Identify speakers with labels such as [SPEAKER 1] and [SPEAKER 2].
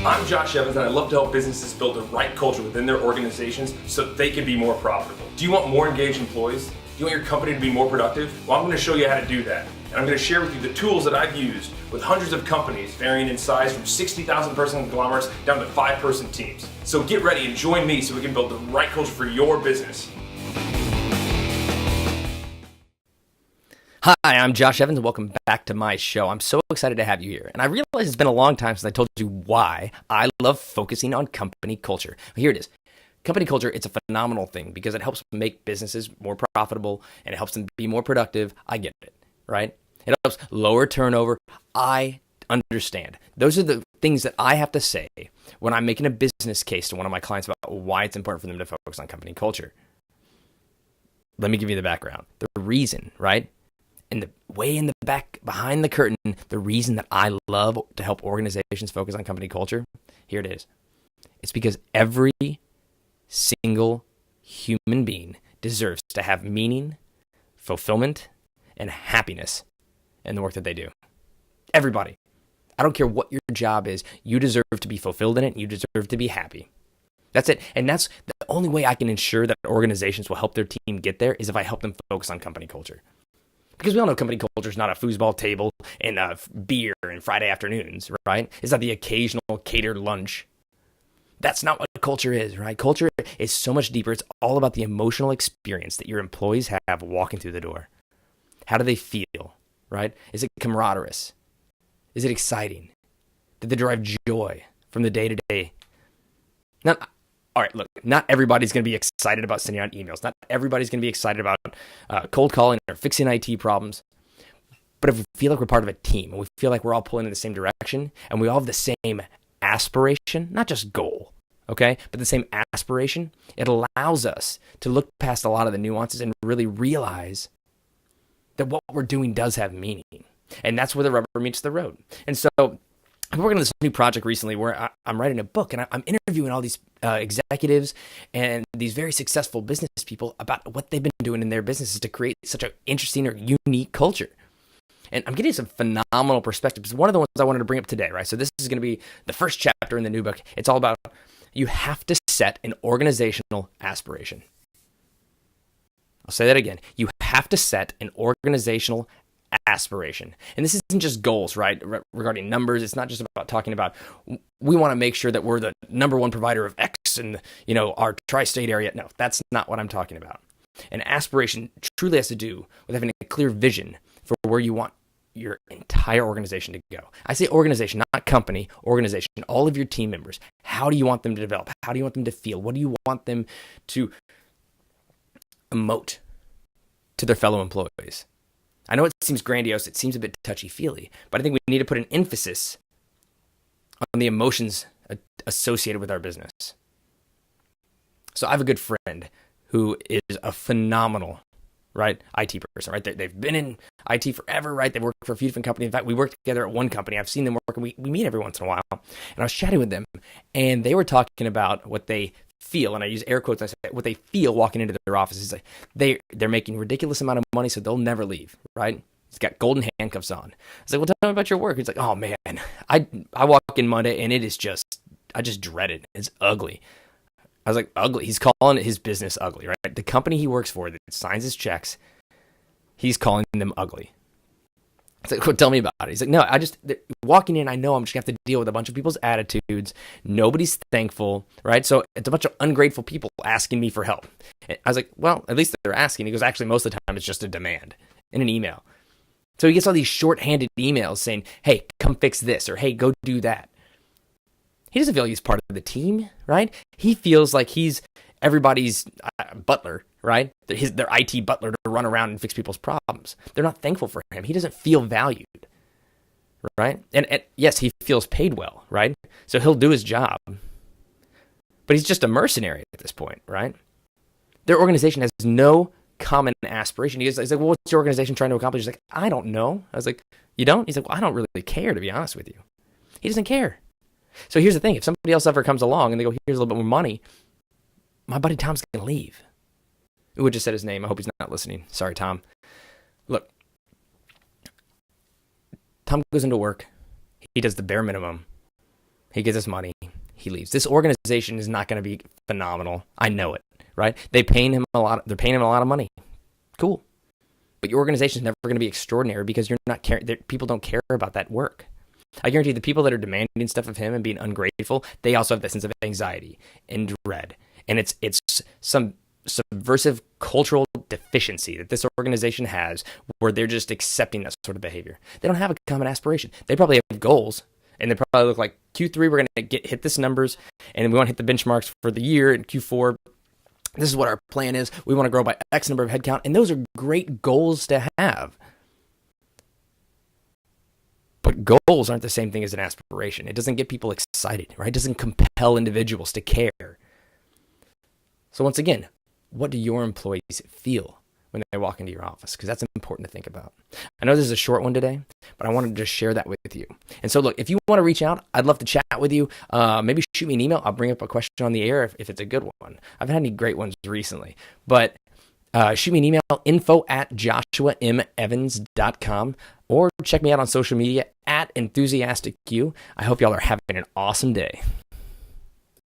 [SPEAKER 1] I'm Josh Evans, and I love to help businesses build the right culture within their organizations so they can be more profitable. Do you want more engaged employees? Do you want your company to be more productive? Well, I'm going to show you how to do that. And I'm going to share with you the tools that I've used with hundreds of companies varying in size from 60,000 person conglomerates down to 5-person teams. So get ready and join me so we can build the right culture for your business.
[SPEAKER 2] Hi, I'm Josh Evans and welcome back to my show. I'm so excited to have you here. And I realize it's been a long time since I told you why I love focusing on company culture. Here it is. Company culture, it's a phenomenal thing because it helps make businesses more profitable and it helps them be more productive. I get it, right? It helps lower turnover. I understand. Those are the things that I have to say when I'm making a business case to one of my clients about why it's important for them to focus on company culture. Let me give you the background. The reason, right? And the way in the back, behind the curtain, the reason that I love to help organizations focus on company culture, here it is. It's because every single human being deserves to have meaning, fulfillment, and happiness in the work that they do. Everybody. I don't care what your job is. You deserve to be fulfilled in it. You deserve to be happy. That's it. And that's the only way I can ensure that organizations will help their team get there is if I help them focus on company culture. Because we all know company culture is not a foosball table and beer and Friday afternoons, right? It's not the occasional catered lunch. That's not what culture is, right? Culture is so much deeper. It's all about the emotional experience that your employees have walking through the door. How do they feel, right? Is it camaraderie? Is it exciting? Did they derive joy from the day-to-day? All right, look, not everybody's going to be excited about sending out emails. Not everybody's going to be excited about cold calling or fixing IT problems. But if we feel like we're part of a team and we feel like we're all pulling in the same direction and we all have the same aspiration, not just goal, okay, but the same aspiration, it allows us to look past a lot of the nuances and really realize that what we're doing does have meaning. And that's where the rubber meets the road. And so I'm working on this new project recently where I'm writing a book and I'm interviewing all these executives and these very successful business people about what they've been doing in their businesses to create such an interesting or unique culture. And I'm getting some phenomenal perspectives. One of the ones I wanted to bring up today, right? So this is going to be the first chapter in the new book. It's all about you have to set an organizational aspiration. I'll say that again. You have to set an organizational aspiration. And this isn't just goals, right? Regarding numbers, it's not just about talking about we want to make sure that we're the number one provider of X in our tri-state area. No, that's not what I'm talking about. An aspiration truly has to do with having a clear vision for where you want your entire organization to go. I say organization, not company, organization, all of your team members. How do you want them to develop? How do you want them to feel? What do you want them to emote to their fellow employees? I know it seems grandiose, it seems a bit touchy-feely, but I think we need to put an emphasis on the emotions associated with our business. So I have a good friend who is a phenomenal, right, IT person, right? They've been in IT forever, right? They've worked for a few different companies. In fact, we worked together at one company. I've seen them work, and we meet every once in a while. And I was chatting with them, and they were talking about what they feel, and I use air quotes, and I say what they feel walking into their office is like they're making a ridiculous amount of money, so they'll never leave, right? He's got golden handcuffs on. I was like, well, tell me about your work. He's like, oh man, I walk in Monday and it is just, I just dread it. It's ugly. I was like, ugly. He's calling his business ugly, right? The company he works for that signs his checks, he's calling them ugly. It's like, well, tell me about it. He's like, no, walking in, I know I'm just going to have to deal with a bunch of people's attitudes. Nobody's thankful, right? So it's a bunch of ungrateful people asking me for help. And I was like, well, at least they're asking. He goes, actually, most of the time it's just a demand in an email. So he gets all these short-handed emails saying, hey, come fix this, or hey, go do that. He doesn't feel like he's part of the team, right? He feels like he's everybody's butler, right? Their IT butler to run around and fix people's problems. They're not thankful for him. He doesn't feel valued, right? And yes, he feels paid well, right? So he'll do his job. But he's just a mercenary at this point, right? Their organization has no common aspiration. He's like, well, what's your organization trying to accomplish? He's like, I don't know. I was like, you don't? He's like, well, I don't really care, to be honest with you. He doesn't care. So here's the thing. If somebody else ever comes along and they go, here's a little bit more money, my buddy Tom's going to leave. Ooh, I just said his name. I hope he's not listening. Sorry, Tom. Look, Tom goes into work. He does the bare minimum. He gets his money. he leaves. This organization is not going to be phenomenal. I know it, right? They're paying him a lot of money. Cool. But your organization is never going to be extraordinary because you're not people don't care about that work. I guarantee the people that are demanding stuff of him and being ungrateful, they also have that sense of anxiety and dread. And it's some subversive cultural deficiency that this organization has where they're just accepting that sort of behavior. They don't have a common aspiration. They probably have goals, and they probably look like Q3, we're going to hit this numbers, and we want to hit the benchmarks for the year. In Q4, this is what our plan is. We want to grow by X number of headcount, and those are great goals to have. But goals aren't the same thing as an aspiration. It doesn't get people excited, right? It doesn't compel individuals to care. So once again, what do your employees feel when they walk into your office? Because that's important to think about. I know this is a short one today, but I wanted to just share that with you. And so look, if you want to reach out, I'd love to chat with you. Maybe shoot me an email. I'll bring up a question on the air if it's a good one. I've had any great ones recently. But shoot me an email, info@joshuamevans.com, or check me out on social media @enthusiasticu. I hope y'all are having an awesome day.